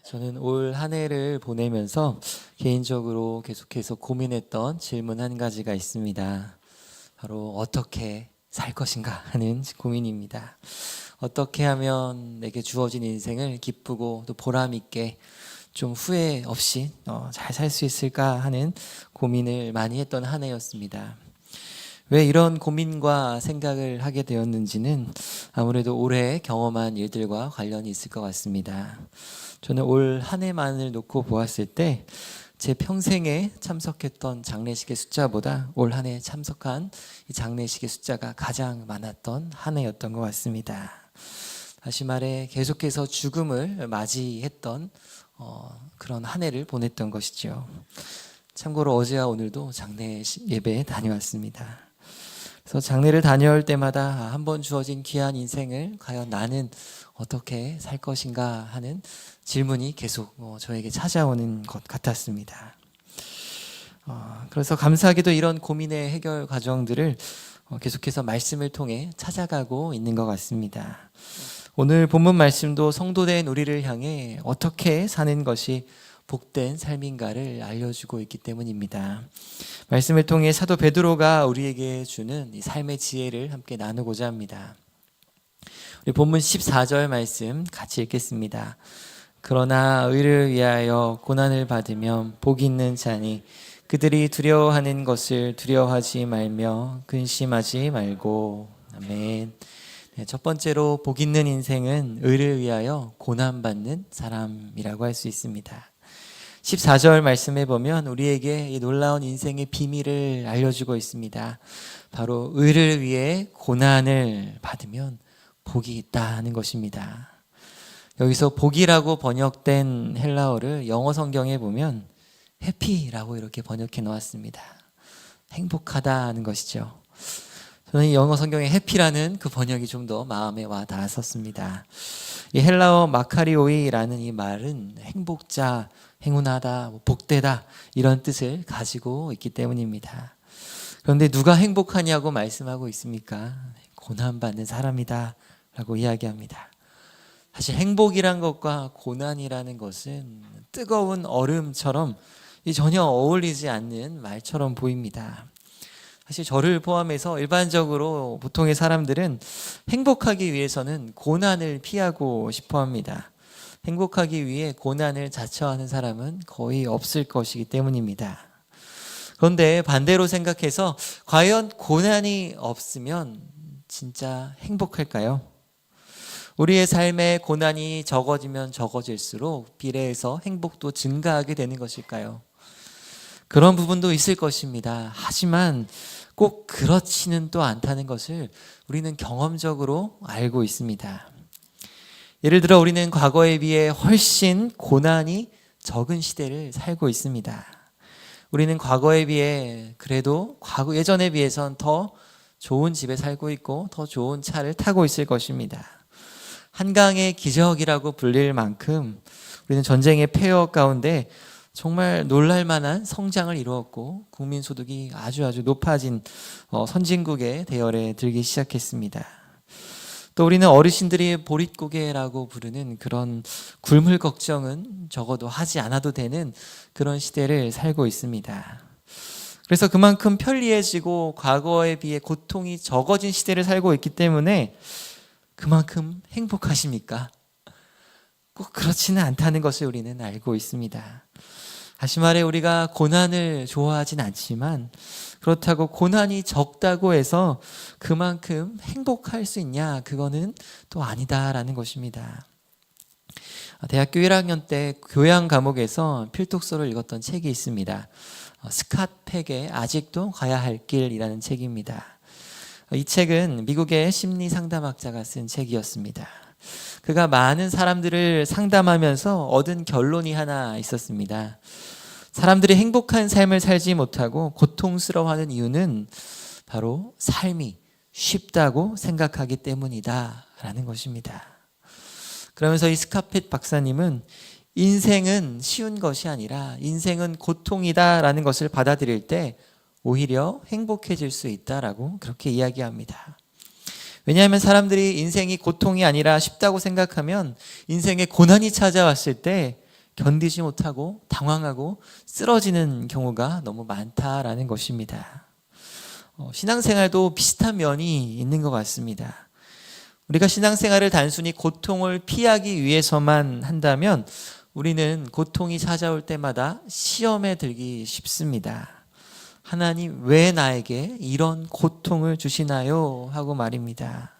저는 올 한 해를 보내면서 개인적으로 계속해서 고민했던 질문 한 가지가 있습니다. 바로 어떻게 살 것인가 하는 고민입니다. 어떻게 하면 내게 주어진 인생을 기쁘고 또 보람 있게 좀 후회 없이 잘 살 수 있을까 하는 고민을 많이 했던 한 해였습니다. 왜 이런 고민과 생각을 하게 되었는지는 아무래도 올해 경험한 일들과 관련이 있을 것 같습니다. 저는 올 한 해만을 놓고 보았을 때 제 평생에 참석했던 장례식의 숫자보다 올 한 해 참석한 이 장례식의 숫자가 가장 많았던 한 해였던 것 같습니다. 다시 말해 계속해서 죽음을 맞이했던 그런 한 해를 보냈던 것이죠. 참고로 어제와 오늘도 장례식 예배에 다녀왔습니다. 그래서 장례를 다녀올 때마다 한 번 주어진 귀한 인생을 과연 나는 어떻게 살 것인가 하는 질문이 계속 저에게 찾아오는 것 같았습니다. 그래서 감사하게도 이런 고민의 해결 과정들을 계속해서 말씀을 통해 찾아가고 있는 것 같습니다. 오늘 본문 말씀도 성도된 우리를 향해 어떻게 사는 것이 복된 삶인가를 알려주고 있기 때문입니다. 말씀을 통해 사도 베드로가 우리에게 주는 이 삶의 지혜를 함께 나누고자 합니다. 우리 본문 14절 말씀 같이 읽겠습니다. 그러나 의를 위하여 고난을 받으면 복이 있는 자니 그들이 두려워하는 것을 두려워하지 말며 근심하지 말고. 아멘. 첫 번째로 복 있는 인생은 의를 위하여 고난받는 사람이라고 할 수 있습니다. 14절 말씀해 보면 우리에게 이 놀라운 인생의 비밀을 알려주고 있습니다. 바로 의를 위해 고난을 받으면 복이 있다는 것입니다. 여기서 복이라고 번역된 헬라어를 영어 성경에 보면 해피라고 이렇게 번역해 놓았습니다. 행복하다는 것이죠. 저는 영어 성경의 해피라는 그 번역이 좀 더 마음에 와 닿았었습니다. 이 헬라어 마카리오이라는 이 말은 행복자, 행운하다, 복되다 이런 뜻을 가지고 있기 때문입니다. 그런데 누가 행복하냐고 말씀하고 있습니까? 고난받는 사람이다 라고 이야기합니다. 사실 행복이란 것과 고난이라는 것은 뜨거운 얼음처럼 전혀 어울리지 않는 말처럼 보입니다. 사실 저를 포함해서 일반적으로 보통의 사람들은 행복하기 위해서는 고난을 피하고 싶어 합니다. 행복하기 위해 고난을 자처하는 사람은 거의 없을 것이기 때문입니다. 그런데 반대로 생각해서 과연 고난이 없으면 진짜 행복할까요? 우리의 삶에 고난이 적어지면 적어질수록 비례해서 행복도 증가하게 되는 것일까요? 그런 부분도 있을 것입니다. 하지만 꼭 그렇지는 또 않다는 것을 우리는 경험적으로 알고 있습니다. 예를 들어 우리는 과거에 비해 훨씬 고난이 적은 시대를 살고 있습니다. 우리는 과거에 비해 그래도 예전에 비해선 더 좋은 집에 살고 있고 더 좋은 차를 타고 있을 것입니다. 한강의 기적이라고 불릴 만큼 우리는 전쟁의 폐허 가운데 정말 놀랄만한 성장을 이루었고 국민소득이 아주 높아진 선진국의 대열에 들기 시작했습니다. 또 우리는 어르신들이 보릿고개라고 부르는 그런 굶을 걱정은 적어도 하지 않아도 되는 그런 시대를 살고 있습니다. 그래서 그만큼 편리해지고 과거에 비해 고통이 적어진 시대를 살고 있기 때문에 그만큼 행복하십니까? 꼭 그렇지는 않다는 것을 우리는 알고 있습니다. 다시 말해 우리가 고난을 좋아하진 않지만 그렇다고 고난이 적다고 해서 그만큼 행복할 수 있냐? 그거는 또 아니다라는 것입니다. 대학교 1학년 때 교양 과목에서 필독서를 읽었던 책이 있습니다. 스캇 팩의 아직도 가야 할 길이라는 책입니다. 이 책은 미국의 심리 상담학자가 쓴 책이었습니다. 그가 많은 사람들을 상담하면서 얻은 결론이 하나 있었습니다. 사람들이 행복한 삶을 살지 못하고 고통스러워하는 이유는 바로 삶이 쉽다고 생각하기 때문이다 라는 것입니다. 그러면서 이 스카펫 박사님은 인생은 쉬운 것이 아니라 인생은 고통이다 라는 것을 받아들일 때 오히려 행복해질 수 있다라고 그렇게 이야기합니다. 왜냐하면 사람들이 인생이 고통이 아니라 쉽다고 생각하면 인생에 고난이 찾아왔을 때 견디지 못하고 당황하고 쓰러지는 경우가 너무 많다라는 것입니다. 신앙생활도 비슷한 면이 있는 것 같습니다. 우리가 신앙생활을 단순히 고통을 피하기 위해서만 한다면 우리는 고통이 찾아올 때마다 시험에 들기 쉽습니다. 하나님, 왜 나에게 이런 고통을 주시나요? 하고 말입니다.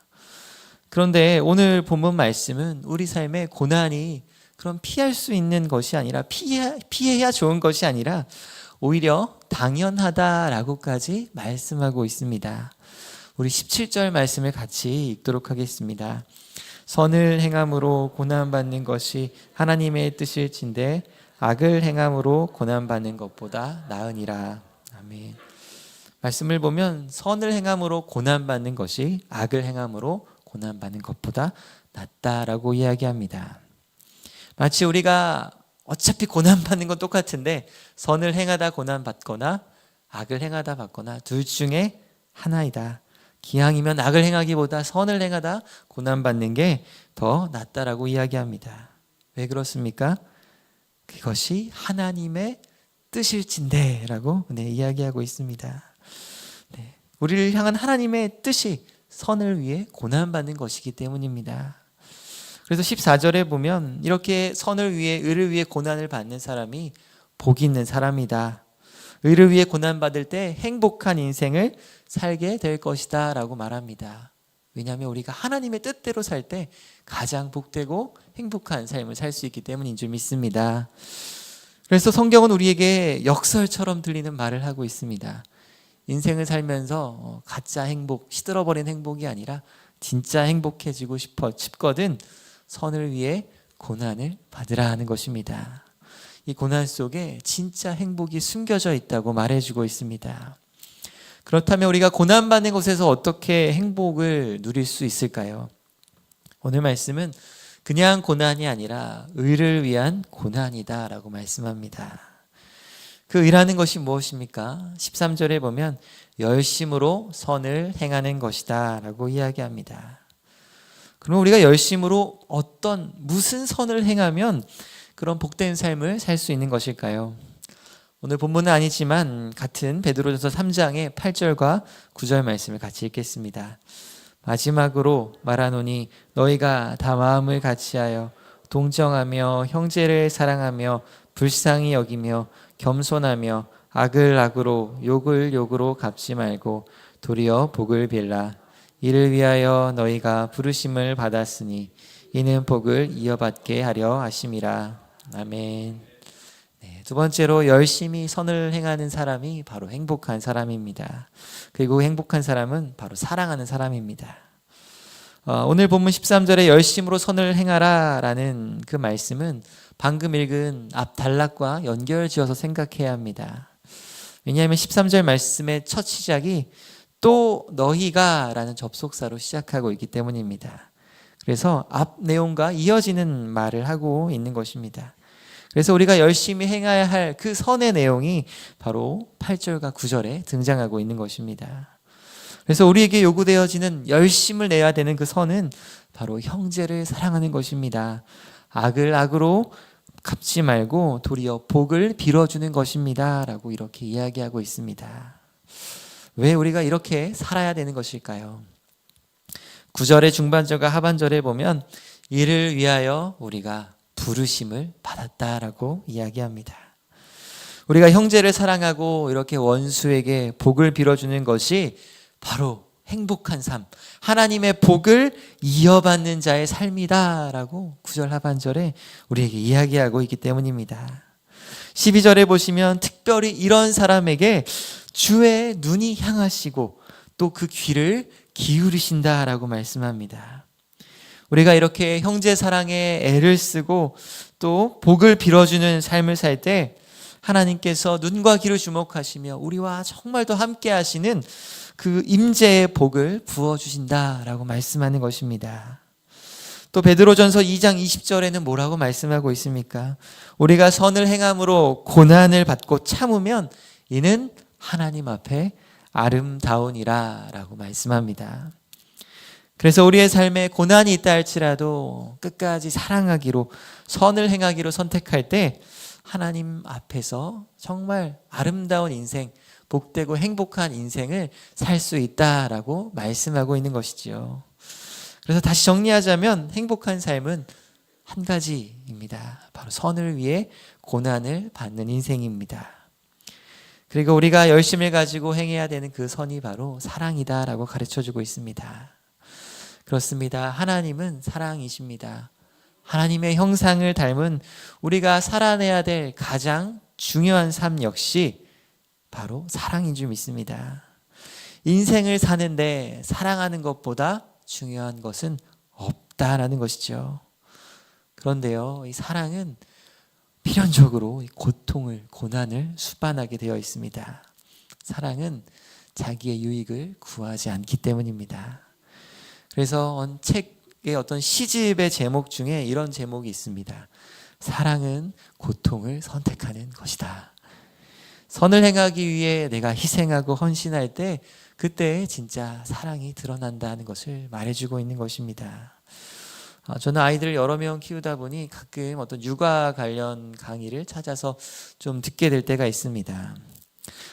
그런데 오늘 본문 말씀은 우리 삶의 고난이 그럼 피할 수 있는 것이 아니라 피해야 좋은 것이 아니라 오히려 당연하다라고까지 말씀하고 있습니다. 우리 17절 말씀을 같이 읽도록 하겠습니다. 선을 행함으로 고난받는 것이 하나님의 뜻일진데 악을 행함으로 고난받는 것보다 나으니라. 아멘. 말씀을 보면 선을 행함으로 고난받는 것이 악을 행함으로 고난받는 것보다 낫다라고 이야기합니다. 마치 우리가 어차피 고난받는 건 똑같은데 선을 행하다 고난받거나 악을 행하다 받거나 둘 중에 하나이다. 기왕이면 악을 행하기보다 선을 행하다 고난받는 게 더 낫다라고 이야기합니다. 왜 그렇습니까? 그것이 하나님의 뜻일진데 라고 이야기하고 있습니다. 우리를 향한 하나님의 뜻이 선을 위해 고난받는 것이기 때문입니다. 그래서 14절에 보면 이렇게 선을 위해 의를 위해 고난을 받는 사람이 복 있는 사람이다. 의를 위해 고난받을 때 행복한 인생을 살게 될 것이다 라고 말합니다. 왜냐하면 우리가 하나님의 뜻대로 살 때 가장 복되고 행복한 삶을 살 수 있기 때문인 줄 믿습니다. 그래서 성경은 우리에게 역설처럼 들리는 말을 하고 있습니다. 인생을 살면서 가짜 행복, 시들어버린 행복이 아니라 진짜 행복해지고 싶거든 선을 위해 고난을 받으라 하는 것입니다. 이 고난 속에 진짜 행복이 숨겨져 있다고 말해주고 있습니다. 그렇다면 우리가 고난받는 곳에서 어떻게 행복을 누릴 수 있을까요? 오늘 말씀은 그냥 고난이 아니라 의를 위한 고난이다 라고 말씀합니다. 그 의라는 것이 무엇입니까? 13절에 보면 열심으로 선을 행하는 것이다 라고 이야기합니다. 그럼 우리가 열심으로 무슨 선을 행하면 그런 복된 삶을 살 수 있는 것일까요? 오늘 본문은 아니지만 같은 베드로전서 3장의 8절과 9절 말씀을 같이 읽겠습니다. 마지막으로 말하노니 너희가 다 마음을 같이하여 동정하며 형제를 사랑하며 불쌍히 여기며 겸손하며 악을 악으로 욕을 욕으로 갚지 말고 도리어 복을 빌라. 이를 위하여 너희가 부르심을 받았으니 이는 복을 이어받게 하려 하심이라. 아멘. 두 번째로 열심히 선을 행하는 사람이 바로 행복한 사람입니다. 그리고 행복한 사람은 바로 사랑하는 사람입니다. 오늘 본문 13절에 열심으로 선을 행하라 라는 그 말씀은 방금 읽은 앞 단락과 연결지어서 생각해야 합니다. 왜냐하면 13절 말씀의 첫 시작이 또 너희가 라는 접속사로 시작하고 있기 때문입니다. 그래서 앞 내용과 이어지는 말을 하고 있는 것입니다. 그래서 우리가 열심히 행해야 할 그 선의 내용이 바로 8절과 9절에 등장하고 있는 것입니다. 그래서 우리에게 요구되어지는 열심을 내야 되는 그 선은 바로 형제를 사랑하는 것입니다. 악을 악으로 갚지 말고 도리어 복을 빌어주는 것입니다 라고 이렇게 이야기하고 있습니다. 왜 우리가 이렇게 살아야 되는 것일까요? 9절의 중반절과 하반절에 보면 이를 위하여 우리가 부르심을 받았다라고 이야기합니다. 우리가 형제를 사랑하고 이렇게 원수에게 복을 빌어주는 것이 바로 행복한 삶, 하나님의 복을 이어받는 자의 삶이다라고 9절 하반절에 우리에게 이야기하고 있기 때문입니다. 12절에 보시면 특별히 이런 사람에게 주의 눈이 향하시고 또 그 귀를 기울이신다라고 말씀합니다. 우리가 이렇게 형제 사랑에 애를 쓰고 또 복을 빌어주는 삶을 살 때 하나님께서 눈과 귀를 주목하시며 우리와 정말 더 함께 하시는 그 임재의 복을 부어주신다라고 말씀하는 것입니다. 또 베드로전서 2장 20절에는 뭐라고 말씀하고 있습니까? 우리가 선을 행함으로 고난을 받고 참으면 이는 하나님 앞에 아름다우니라 라고 말씀합니다. 그래서 우리의 삶에 고난이 있다 할지라도 끝까지 사랑하기로, 선을 행하기로 선택할 때 하나님 앞에서 정말 아름다운 인생, 복되고 행복한 인생을 살 수 있다라고 말씀하고 있는 것이지요. 그래서 다시 정리하자면 행복한 삶은 한 가지입니다. 바로 선을 위해 고난을 받는 인생입니다. 그리고 우리가 열심을 가지고 행해야 되는 그 선이 바로 사랑이다라고 가르쳐주고 있습니다. 그렇습니다. 하나님은 사랑이십니다. 하나님의 형상을 닮은 우리가 살아내야 될 가장 중요한 삶 역시 바로 사랑인 줄 믿습니다. 인생을 사는데 사랑하는 것보다 중요한 것은 없다라는 것이죠. 그런데요, 이 사랑은 필연적으로 고통을, 고난을 수반하게 되어 있습니다. 사랑은 자기의 유익을 구하지 않기 때문입니다. 그래서 책의 어떤 시집의 제목 중에 이런 제목이 있습니다. 사랑은 고통을 선택하는 것이다. 선을 행하기 위해 내가 희생하고 헌신할 때 그때 진짜 사랑이 드러난다는 것을 말해주고 있는 것입니다. 저는 아이들을 여러 명 키우다 보니 가끔 어떤 육아 관련 강의를 찾아서 좀 듣게 될 때가 있습니다.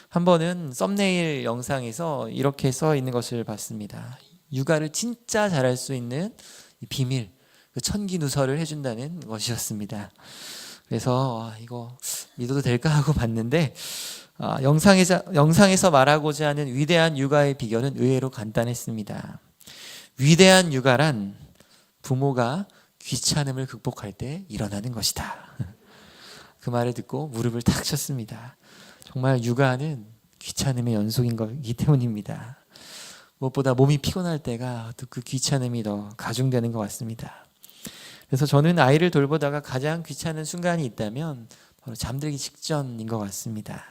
한 번은 썸네일 영상에서 이렇게 써 있는 것을 봤습니다. 육아를 진짜 잘할 수 있는 비밀, 그 천기누설을 해준다는 것이었습니다. 그래서 이거 믿어도 될까 하고 봤는데 영상에서 말하고자 하는 위대한 육아의 비결은 의외로 간단했습니다. 위대한 육아란 부모가 귀찮음을 극복할 때 일어나는 것이다. 그 말을 듣고 무릎을 탁 쳤습니다. 정말 육아는 귀찮음의 연속인 거기 때문입니다. 무엇보다 몸이 피곤할 때가 또 그 귀찮음이 더 가중되는 것 같습니다. 그래서 저는 아이를 돌보다가 가장 귀찮은 순간이 있다면 바로 잠들기 직전인 것 같습니다.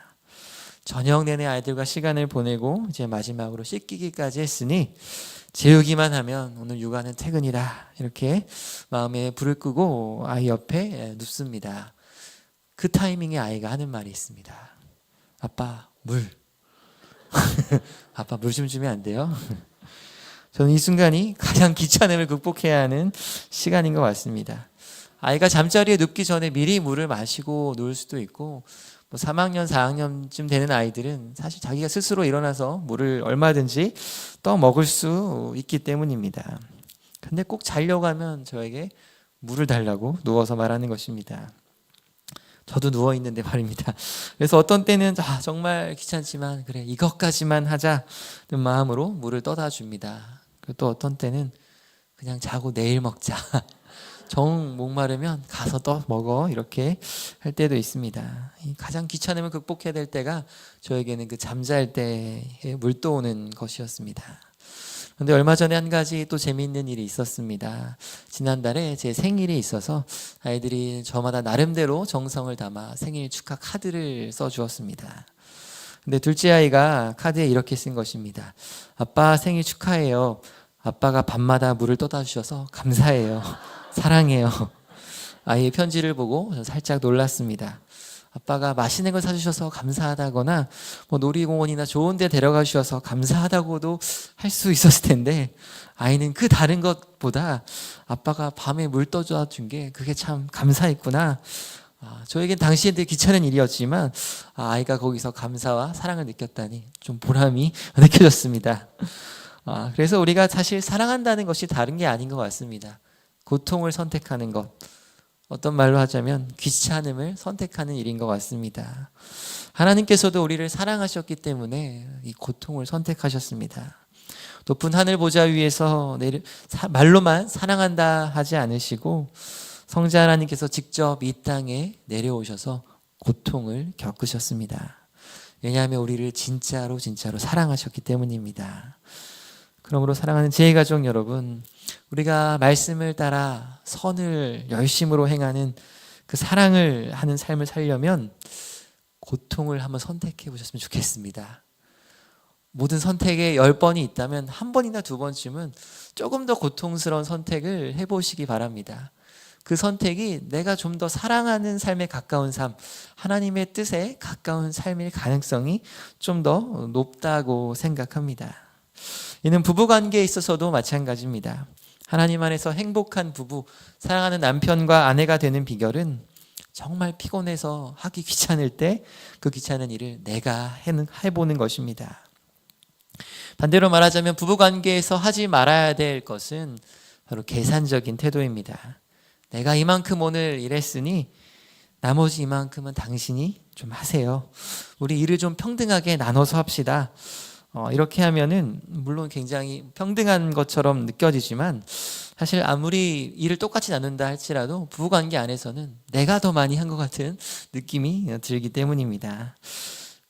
저녁 내내 아이들과 시간을 보내고 이제 마지막으로 씻기기까지 했으니 재우기만 하면 오늘 육아는 퇴근이다, 이렇게 마음에 불을 끄고 아이 옆에 눕습니다. 그 타이밍에 아이가 하는 말이 있습니다. 아빠, 물. 아빠, 물 좀 주면 안 돼요? 저는 이 순간이 가장 귀찮음을 극복해야 하는 시간인 것 같습니다. 아이가 잠자리에 눕기 전에 미리 물을 마시고 누울 수도 있고, 3학년, 4학년쯤 되는 아이들은 사실 자기가 스스로 일어나서 물을 얼마든지 떠 먹을 수 있기 때문입니다. 근데 꼭 자려고 하면 저에게 물을 달라고 누워서 말하는 것입니다. 저도 누워 있는데 말입니다. 그래서 어떤 때는 정말 귀찮지만 그래 이것까지만 하자는 마음으로 물을 떠다 줍니다. 그리고 또 어떤 때는 그냥 자고 내일 먹자, 정 목마르면 가서 떠 먹어, 이렇게 할 때도 있습니다. 가장 귀찮음을 극복해야 될 때가 저에게는 그 잠잘 때에 물 떠오는 것이었습니다. 그런데 얼마 전에 한 가지 또 재미있는 일이 있었습니다. 지난달에 제 생일이 있어서 아이들이 저마다 나름대로 정성을 담아 생일 축하 카드를 써주었습니다. 근데 둘째 아이가 카드에 이렇게 쓴 것입니다. 아빠 생일 축하해요. 아빠가 밤마다 물을 떠다 주셔서 감사해요. 사랑해요. 아이의 편지를 보고 살짝 놀랐습니다. 아빠가 맛있는 걸 사주셔서 감사하다거나 놀이공원이나 좋은 데 데려가 주셔서 감사하다고도 할 수 있었을 텐데, 아이는 그 다른 것보다 아빠가 밤에 물 떠줘 준 게 그게 참 감사했구나. 저에겐 당시엔 되게 귀찮은 일이었지만 아이가 거기서 감사와 사랑을 느꼈다니 좀 보람이 느껴졌습니다. 그래서 우리가 사실 사랑한다는 것이 다른 게 아닌 것 같습니다. 고통을 선택하는 것, 어떤 말로 하자면 귀찮음을 선택하는 일인 것 같습니다. 하나님께서도 우리를 사랑하셨기 때문에 이 고통을 선택하셨습니다. 높은 하늘 보좌 위에서 말로만 사랑한다 하지 않으시고 성자 하나님께서 직접 이 땅에 내려오셔서 고통을 겪으셨습니다. 왜냐하면 우리를 진짜로 사랑하셨기 때문입니다. 그러므로 사랑하는 제2가족 여러분, 우리가 말씀을 따라 선을 열심으로 행하는 그 사랑을 하는 삶을 살려면 고통을 한번 선택해 보셨으면 좋겠습니다. 모든 선택에 10번이 있다면 한 번이나 두 번쯤은 조금 더 고통스러운 선택을 해보시기 바랍니다. 그 선택이 내가 좀 더 사랑하는 삶에 가까운 삶, 하나님의 뜻에 가까운 삶일 가능성이 좀 더 높다고 생각합니다. 이는 부부관계에 있어서도 마찬가지입니다. 하나님 안에서 행복한 부부, 사랑하는 남편과 아내가 되는 비결은 정말 피곤해서 하기 귀찮을 때 그 귀찮은 일을 내가 해보는 것입니다. 반대로 말하자면 부부관계에서 하지 말아야 될 것은 바로 계산적인 태도입니다. 내가 이만큼 오늘 일했으니 나머지 이만큼은 당신이 좀 하세요. 우리 일을 좀 평등하게 나눠서 합시다. 이렇게 하면은 물론 굉장히 평등한 것처럼 느껴지지만 사실 아무리 일을 똑같이 나눈다 할지라도 부부관계 안에서는 내가 더 많이 한 것 같은 느낌이 들기 때문입니다.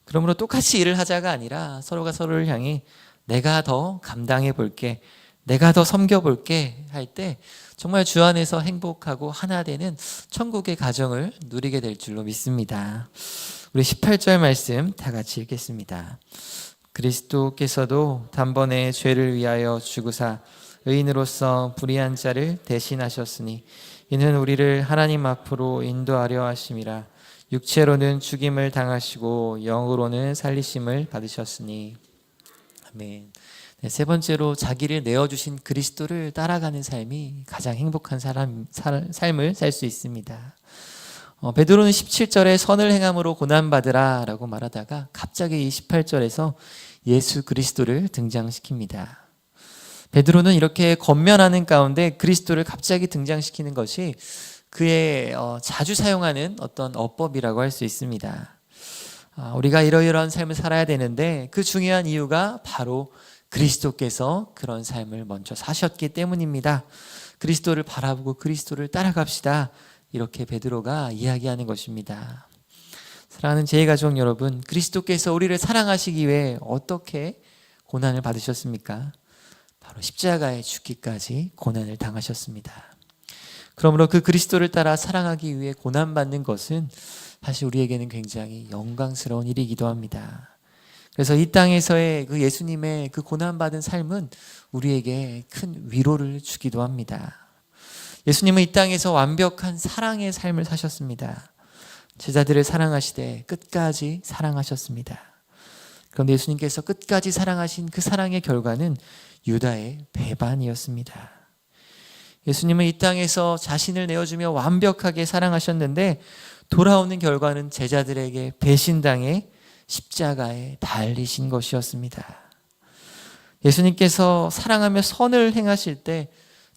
그러므로 똑같이 일을 하자가 아니라 서로가 서로를 향해 내가 더 감당해 볼게, 내가 더 섬겨 볼게 할 때 정말 주 안에서 행복하고 하나 되는 천국의 가정을 누리게 될 줄로 믿습니다. 우리 18절 말씀 다 같이 읽겠습니다. 그리스도께서도 단번에 죄를 위하여 죽으사 의인으로서 불의한 자를 대신하셨으니 이는 우리를 하나님 앞으로 인도하려 하심이라. 육체로는 죽임을 당하시고 영으로는 살리심을 받으셨으니. 아멘. 네, 세 번째로 자기를 내어주신 그리스도를 따라가는 삶이 가장 행복한 삶을 살 수 있습니다. 베드로는 17절에 선을 행함으로 고난받으라 라고 말하다가 갑자기 이 18절에서 예수 그리스도를 등장시킵니다. 베드로는 이렇게 겉면하는 가운데 그리스도를 갑자기 등장시키는 것이 그의 자주 사용하는 어떤 어법이라고 할 수 있습니다. 우리가 이러이러한 삶을 살아야 되는데 그 중요한 이유가 바로 그리스도께서 그런 삶을 먼저 사셨기 때문입니다. 그리스도를 바라보고 그리스도를 따라갑시다. 이렇게 베드로가 이야기하는 것입니다. 사랑하는 제2가족 여러분, 그리스도께서 우리를 사랑하시기 위해 어떻게 고난을 받으셨습니까? 바로 십자가에 죽기까지 고난을 당하셨습니다. 그러므로 그 그리스도를 따라 사랑하기 위해 고난받는 것은 사실 우리에게는 굉장히 영광스러운 일이기도 합니다. 그래서 이 땅에서의 그 예수님의 그 고난받은 삶은 우리에게 큰 위로를 주기도 합니다. 예수님은 이 땅에서 완벽한 사랑의 삶을 사셨습니다. 제자들을 사랑하시되 끝까지 사랑하셨습니다. 그런데 예수님께서 끝까지 사랑하신 그 사랑의 결과는 유다의 배반이었습니다. 예수님은 이 땅에서 자신을 내어주며 완벽하게 사랑하셨는데 돌아오는 결과는 제자들에게 배신당해 십자가에 달리신 것이었습니다. 예수님께서 사랑하며 선을 행하실 때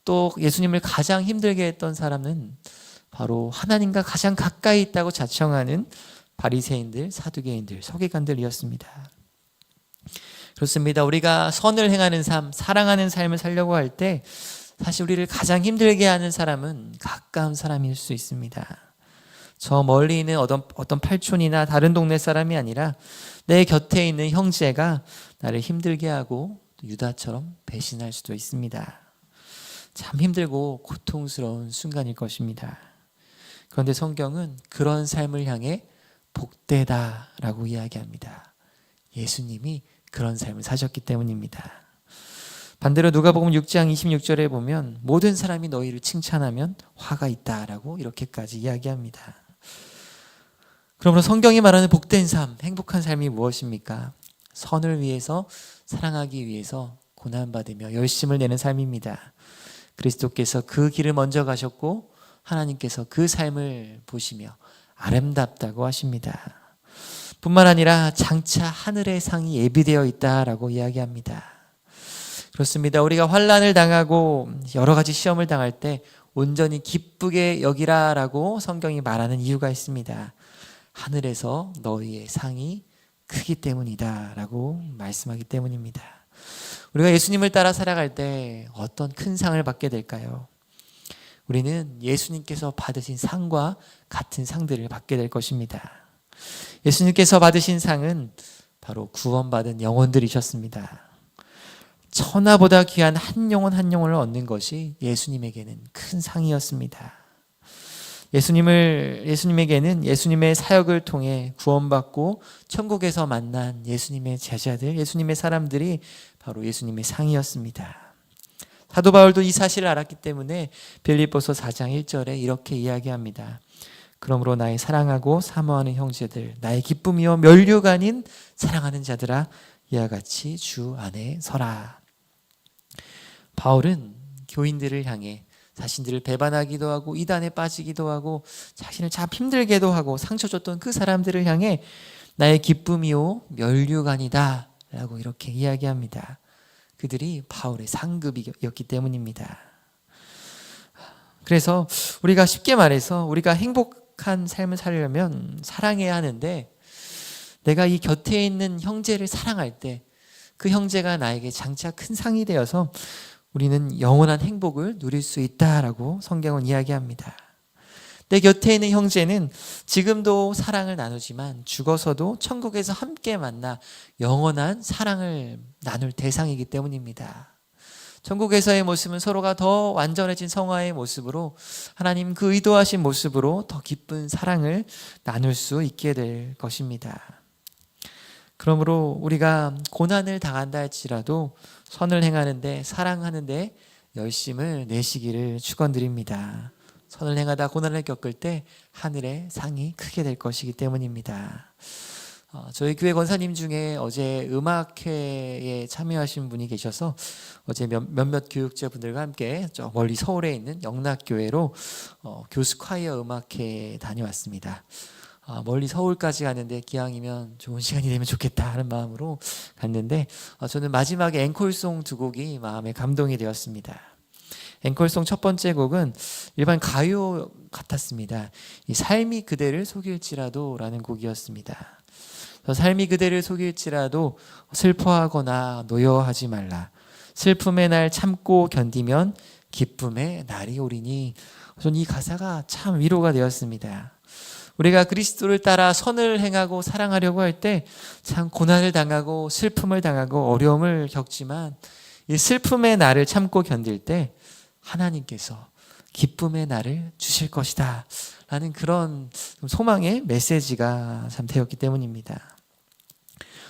또 예수님을 가장 힘들게 했던 사람은 바로 하나님과 가장 가까이 있다고 자청하는 바리새인들, 사두개인들, 서기관들이었습니다. 그렇습니다. 우리가 선을 행하는 삶, 사랑하는 삶을 살려고 할 때 사실 우리를 가장 힘들게 하는 사람은 가까운 사람일 수 있습니다. 저 멀리 있는 어떤 팔촌이나 다른 동네 사람이 아니라 내 곁에 있는 형제가 나를 힘들게 하고 유다처럼 배신할 수도 있습니다. 참 힘들고 고통스러운 순간일 것입니다. 그런데 성경은 그런 삶을 향해 복되다라고 이야기합니다. 예수님이 그런 삶을 사셨기 때문입니다. 반대로 누가복음 6장 26절에 보면 모든 사람이 너희를 칭찬하면 화가 있다라고 이렇게까지 이야기합니다. 그러므로 성경이 말하는 복된 삶, 행복한 삶이 무엇입니까? 선을 위해서, 사랑하기 위해서 고난받으며 열심을 내는 삶입니다. 그리스도께서 그 길을 먼저 가셨고 하나님께서 그 삶을 보시며 아름답다고 하십니다. 뿐만 아니라 장차 하늘의 상이 예비되어 있다라고 이야기합니다. 그렇습니다. 우리가 환난을 당하고 여러 가지 시험을 당할 때 온전히 기쁘게 여기라라고 성경이 말하는 이유가 있습니다. 하늘에서 너희의 상이 크기 때문이다라고 말씀하기 때문입니다. 우리가 예수님을 따라 살아갈 때 어떤 큰 상을 받게 될까요? 우리는 예수님께서 받으신 상과 같은 상들을 받게 될 것입니다. 예수님께서 받으신 상은 바로 구원받은 영혼들이셨습니다. 천하보다 귀한 한 영혼 한 영혼을 얻는 것이 예수님에게는 큰 상이었습니다. 예수님에게는 예수님의 사역을 통해 구원받고 천국에서 만난 예수님의 제자들, 예수님의 사람들이 바로 예수님의 상이었습니다. 사도 바울도 이 사실을 알았기 때문에 빌립보서 4장 1절에 이렇게 이야기합니다. 그러므로 나의 사랑하고 사모하는 형제들, 나의 기쁨이요 멸류관인 사랑하는 자들아, 이와 같이 주 안에 서라. 바울은 교인들을 향해 자신들을 배반하기도 하고 이단에 빠지기도 하고 자신을 참 힘들게도 하고 상처 줬던 그 사람들을 향해 나의 기쁨이요 면류관이다 라고 이렇게 이야기합니다. 그들이 바울의 상급이었기 때문입니다. 그래서 우리가 쉽게 말해서 우리가 행복한 삶을 살려면 사랑해야 하는데, 내가 이 곁에 있는 형제를 사랑할 때 그 형제가 나에게 장차 큰 상이 되어서 우리는 영원한 행복을 누릴 수 있다라고 성경은 이야기합니다. 내 곁에 있는 형제는 지금도 사랑을 나누지만 죽어서도 천국에서 함께 만나 영원한 사랑을 나눌 대상이기 때문입니다. 천국에서의 모습은 서로가 더 완전해진 성화의 모습으로, 하나님 그 의도하신 모습으로 더 기쁜 사랑을 나눌 수 있게 될 것입니다. 그러므로 우리가 고난을 당한다 할지라도 선을 행하는데, 사랑하는데 열심을 내시기를 축원드립니다. 선을 행하다 고난을 겪을 때 하늘의 상이 크게 될 것이기 때문입니다. 저희 교회 권사님 중에 어제 음악회에 참여하신 분이 계셔서 어제 몇몇 교육자분들과 함께 저 멀리 서울에 있는 영락교회로 교수 콰이어 음악회 다녀왔습니다. 멀리 서울까지 가는데 기왕이면 좋은 시간이 되면 좋겠다 하는 마음으로 갔는데, 저는 마지막에 앵콜송 두 곡이 마음에 감동이 되었습니다. 앵콜송 첫 번째 곡은 일반 가요 같았습니다. 이 삶이 그대를 속일지라도 라는 곡이었습니다. 삶이 그대를 속일지라도 슬퍼하거나 노여하지 말라. 슬픔의 날 참고 견디면 기쁨의 날이 오리니. 저는 이 가사가 참 위로가 되었습니다. 우리가 그리스도를 따라 선을 행하고 사랑하려고 할 때 참 고난을 당하고 슬픔을 당하고 어려움을 겪지만, 이 슬픔의 날을 참고 견딜 때 하나님께서 기쁨의 날을 주실 것이다 라는 그런 소망의 메시지가 참 되었기 때문입니다.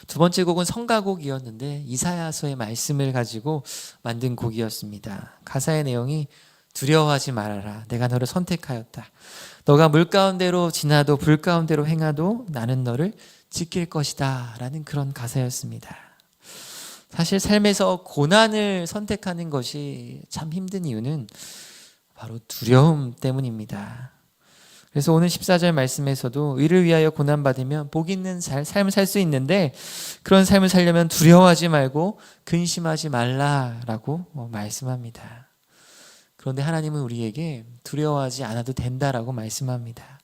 두 번째 곡은 성가곡이었는데 이사야서의 말씀을 가지고 만든 곡이었습니다. 가사의 내용이 두려워하지 말아라. 내가 너를 선택하였다. 너가 물 가운데로 지나도 불 가운데로 행하도 나는 너를 지킬 것이다 라는 그런 가사였습니다. 사실 삶에서 고난을 선택하는 것이 참 힘든 이유는 바로 두려움 때문입니다. 그래서 오늘 14절 말씀에서도 의를 위하여 고난받으면 복 있는 삶을 살 수 있는데, 그런 삶을 살려면 두려워하지 말고 근심하지 말라라고 말씀합니다. 그런데 하나님은 우리에게 두려워하지 않아도 된다라고 말씀합니다.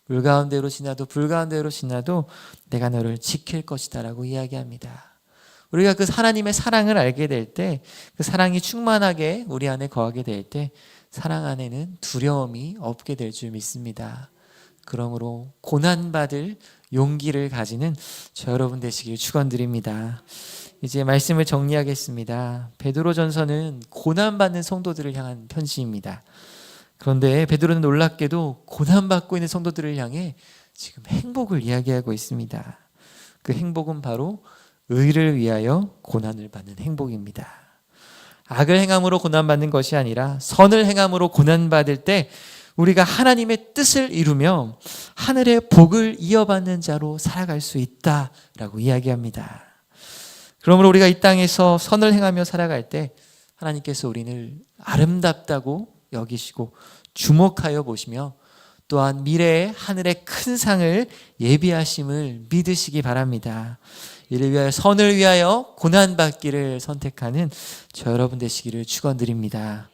물 가운데로 지나도 불 가운데로 지나도 내가 너를 지킬 것이다 라고 이야기합니다. 우리가 그 하나님의 사랑을 알게 될 때, 그 사랑이 충만하게 우리 안에 거하게 될 때 사랑 안에는 두려움이 없게 될 줄 믿습니다. 그러므로 고난받을 용기를 가지는 저 여러분 되시길 축원드립니다. 이제 말씀을 정리하겠습니다. 베드로전서는 고난받는 성도들을 향한 편지입니다. 그런데 베드로는 놀랍게도 고난받고 있는 성도들을 향해 지금 행복을 이야기하고 있습니다. 그 행복은 바로 의를 위하여 고난을 받는 행복입니다. 악을 행함으로 고난받는 것이 아니라 선을 행함으로 고난받을 때 우리가 하나님의 뜻을 이루며 하늘의 복을 이어받는 자로 살아갈 수 있다라고 이야기합니다. 그러므로 우리가 이 땅에서 선을 행하며 살아갈 때 하나님께서 우리를 아름답다고 여기시고 주목하여 보시며 또한 미래의 하늘의 큰 상을 예비하심을 믿으시기 바랍니다. 이를 위하여 선을 위하여 고난받기를 선택하는 저 여러분 되시기를 축원드립니다.